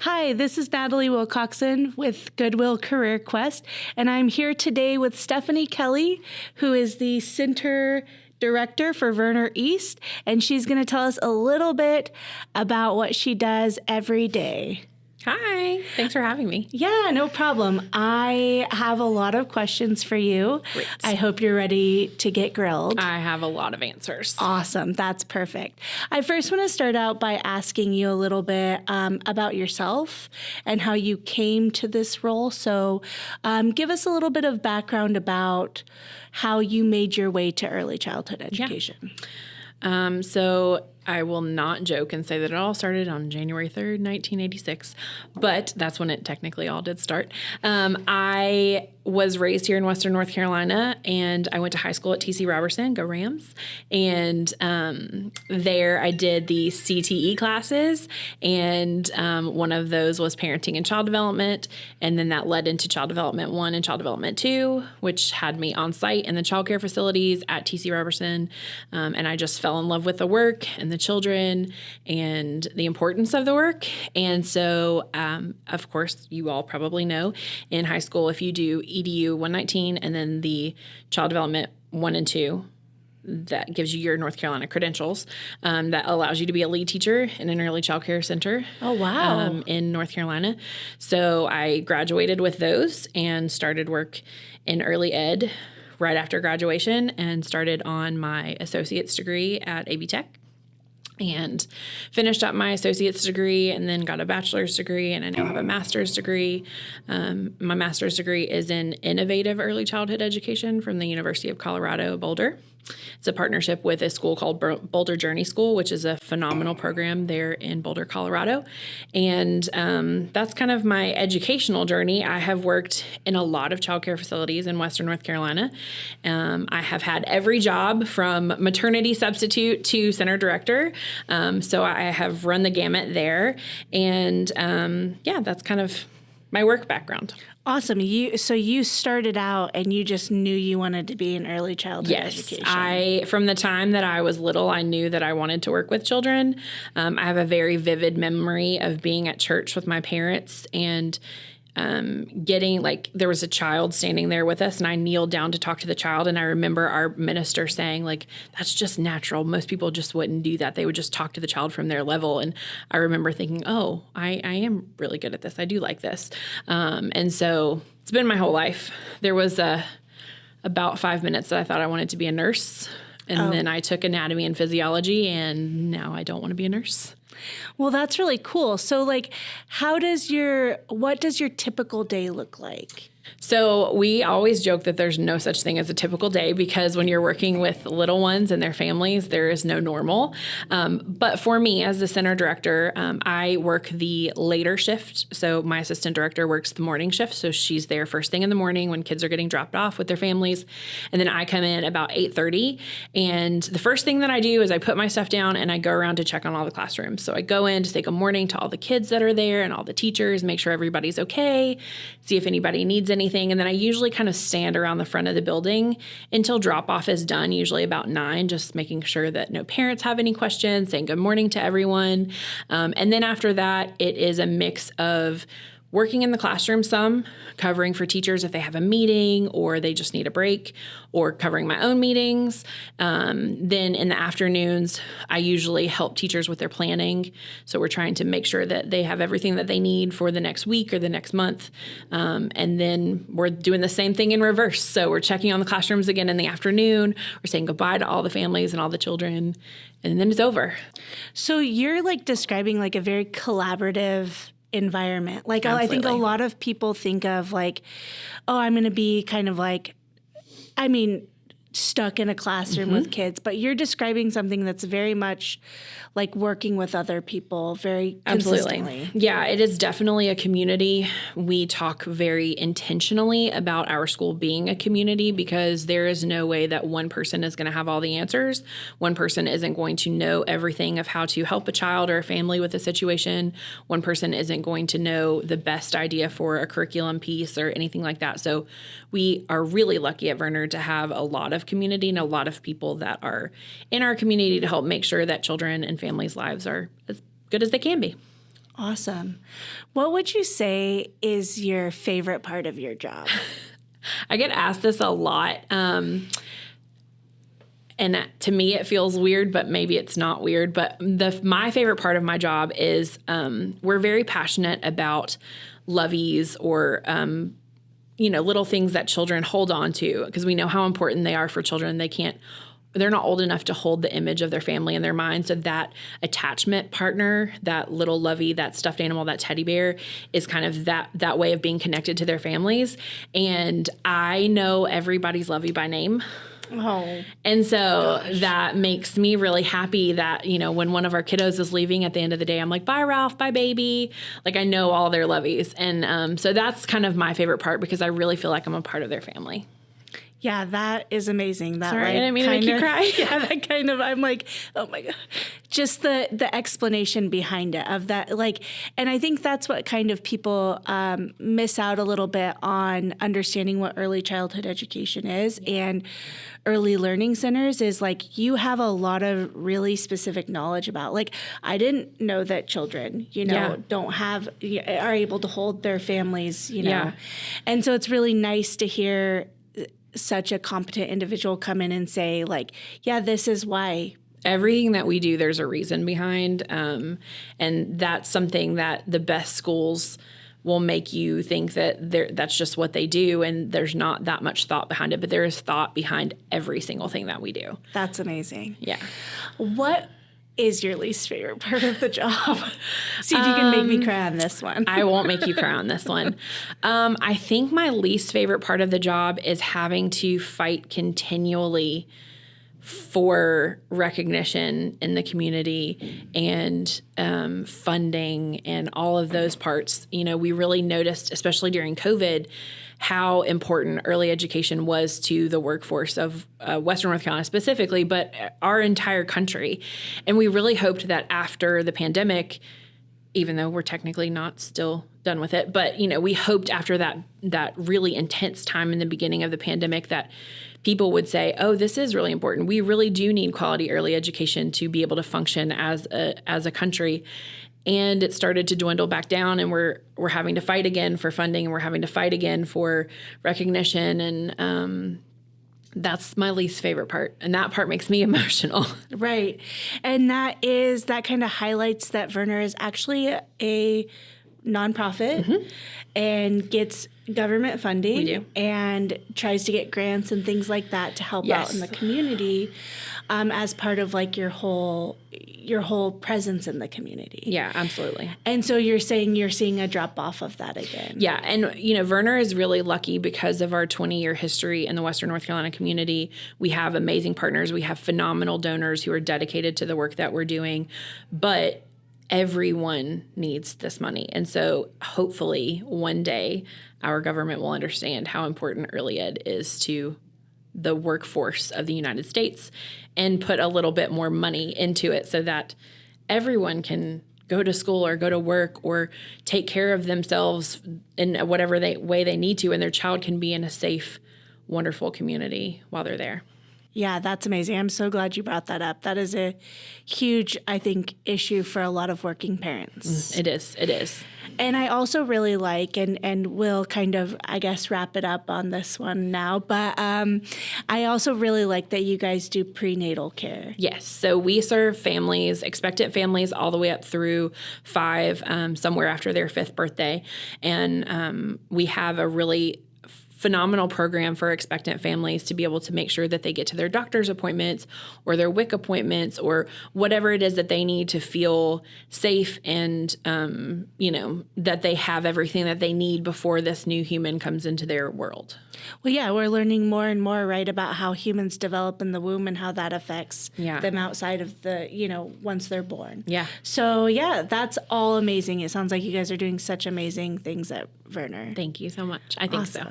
Hi, this is Natalie Wilcoxon with Goodwill Career Quest, and I'm here today with Stephanie Kelley, who is the Center Director for Verner East, and she's going to tell us a little bit about what she does every day. Hi, thanks for having me. Yeah, no problem. I have a lot of questions for you. Great. I hope you're ready to get grilled. I have a lot of answers. Awesome. That's perfect. I first want to start out by asking you a little bit about yourself and how you came to this role. So give us a little bit of background about how you made your way to early childhood education. So I will not joke and say that it all started on January 3rd, 1986, but that's when it technically all did start. I was raised here in Western North Carolina, and I went to high school at TC Robertson, go Rams, and there I did the CTE classes, and one of those was parenting and child development, and then that led into Child Development 1 and Child Development 2, which had me on site in the child care facilities at TC Robertson, and I just fell in love with the work and the children and the importance of the work. And so, of course, you all probably know in high school, if you do EDU 119 and then the Child Development 1 and 2, that gives you your North Carolina credentials, that allows you to be a lead teacher in an early child care center. Oh, wow. In North Carolina. So I graduated with those and started work in early ed right after graduation and started on my associate's degree at AB Tech. And finished up my associate's degree and then got a bachelor's degree, and I now have a master's degree. My master's degree is in innovative early childhood education from the University of Colorado, Boulder. It's a partnership with a school called Boulder Journey School, which is a phenomenal program there in Boulder, Colorado. And that's kind of my educational journey. I have worked in a lot of childcare facilities in Western North Carolina. I have had every job from maternity substitute to center director. So I have run the gamut there. And that's kind of my work background. Awesome. So you started out and you just knew you wanted to be in early childhood education. Yes. From the time that I was little, I knew that I wanted to work with children. I have a very vivid memory of being at church with my parents and there was a child standing there with us, and I kneeled down to talk to the child, and I remember our minister saying, that's just natural. Most people just wouldn't do that. They would just talk to the child from their level. And I remember thinking, oh, I am really good at this. I do like this. And so it's been my whole life. There was about 5 minutes that I thought I wanted to be a nurse, and then I took anatomy and physiology, and now I don't want to be a nurse. Well, that's really cool. So, what does your typical day look like? So we always joke that there's no such thing as a typical day, because when you're working with little ones and their families, there is no normal. But for me as the center director, I work the later shift. So my assistant director works the morning shift. So she's there first thing in the morning when kids are getting dropped off with their families. And then I come in about 8:30. And the first thing that I do is I put my stuff down and I go around to check on all the classrooms. So I go in to say good morning to all the kids that are there and all the teachers, make sure everybody's okay, see if anybody needs anything. And then I usually kind of stand around the front of the building until drop-off is done, usually about 9, just making sure that no parents have any questions, saying good morning to everyone. And then after that, it is a mix of working in the classroom some, covering for teachers if they have a meeting or they just need a break, or covering my own meetings. Then in the afternoons, I usually help teachers with their planning. So we're trying to make sure that they have everything that they need for the next week or the next month. And then we're doing the same thing in reverse. So we're checking on the classrooms again in the afternoon. We're saying goodbye to all the families and all the children, and then it's over. So you're describing a very collaborative environment. I think a lot of people think of I'm going to be kind of stuck in a classroom with kids, but you're describing something that's very much working with other people very consistently. Absolutely. Yeah, it is definitely a community. We talk very intentionally about our school being a community, because there is no way that one person is going to have all the answers. One person isn't going to know everything of how to help a child or a family with a situation. One person isn't going to know the best idea for a curriculum piece or anything like that. So we are really lucky at Verner to have a lot of community and a lot of people that are in our community to help make sure that children and families' lives are as good as they can be. Awesome. What would you say is your favorite part of your job? I get asked this a lot. And to me, it feels weird, but maybe it's not weird. But my favorite part of my job is we're very passionate about loveys or, little things that children hold on to, because we know how important they are for children. They're not old enough to hold the image of their family in their mind. So that attachment partner, that little lovey, that stuffed animal, that teddy bear is kind of that way of being connected to their families. And I know everybody's lovey by name. Oh. And so that makes me really happy that, when one of our kiddos is leaving at the end of the day, I'm like, bye, Ralph, bye, baby. Like, I know all their loveys. And so that's kind of my favorite part, because I really feel like I'm a part of their family. Yeah, that is amazing. That, Sorry, I didn't mean to make you cry. Yeah, that kind of, I'm like, oh my God. Just the explanation behind it of that, and I think that's what kind of people miss out a little bit on understanding what early childhood education is. And early learning centers is you have a lot of really specific knowledge about, I didn't know that children, are able to hold their families, Yeah. And so it's really nice to hear such a competent individual come in and say, yeah, this is why. Everything that we do, there's a reason behind. And that's something that the best schools will make you think that that's just what they do, and there's not that much thought behind it. But there is thought behind every single thing that we do. That's amazing. Yeah. What is your least favorite part of the job? See if you can make me cry on this one. I won't make you cry on this one. I think my least favorite part of the job is having to fight continually for recognition in the community and funding and all of those parts. We really noticed, especially during COVID, how important early education was to the workforce of Western North Carolina specifically, but our entire country. And we really hoped that after the pandemic, even though we're technically not still done with it, but we hoped after that really intense time in the beginning of the pandemic that people would say, oh, this is really important. We really do need quality early education to be able to function as a country. And it started to dwindle back down, and we're having to fight again for funding, and we're having to fight again for recognition. And that's my least favorite part. And that part makes me emotional. Right. And that kind of highlights that Verner is actually a nonprofit and gets government funding. We do. And tries to get grants and things like that to help out in the community as part of your whole presence in the community. Yeah, absolutely. And so you're saying you're seeing a drop off of that again. Yeah. And, Verner is really lucky because of our 20-year history in the Western North Carolina community. We have amazing partners. We have phenomenal donors who are dedicated to the work that we're doing. But everyone needs this money. And so hopefully one day our government will understand how important early ed is to the workforce of the United States and put a little bit more money into it so that everyone can go to school or go to work or take care of themselves in whatever way they need to, and their child can be in a safe, wonderful community while they're there. Yeah, that's amazing. I'm so glad you brought that up. That is a huge, I think, issue for a lot of working parents. It is. It is. And I also really like, and we'll kind of, I guess, wrap it up on this one now, but I also really like that you guys do prenatal care. Yes. So we serve families, expectant families, all the way up through 5, somewhere after their 5th birthday. And we have a really phenomenal program for expectant families to be able to make sure that they get to their doctor's appointments or their WIC appointments or whatever it is that they need to feel safe and, that they have everything that they need before this new human comes into their world. Well, yeah, we're learning more and more, right, about how humans develop in the womb and how that affects them outside of the, once they're born. Yeah. So, yeah, that's all amazing. It sounds like you guys are doing such amazing things at Verner. Thank you so much. I think so.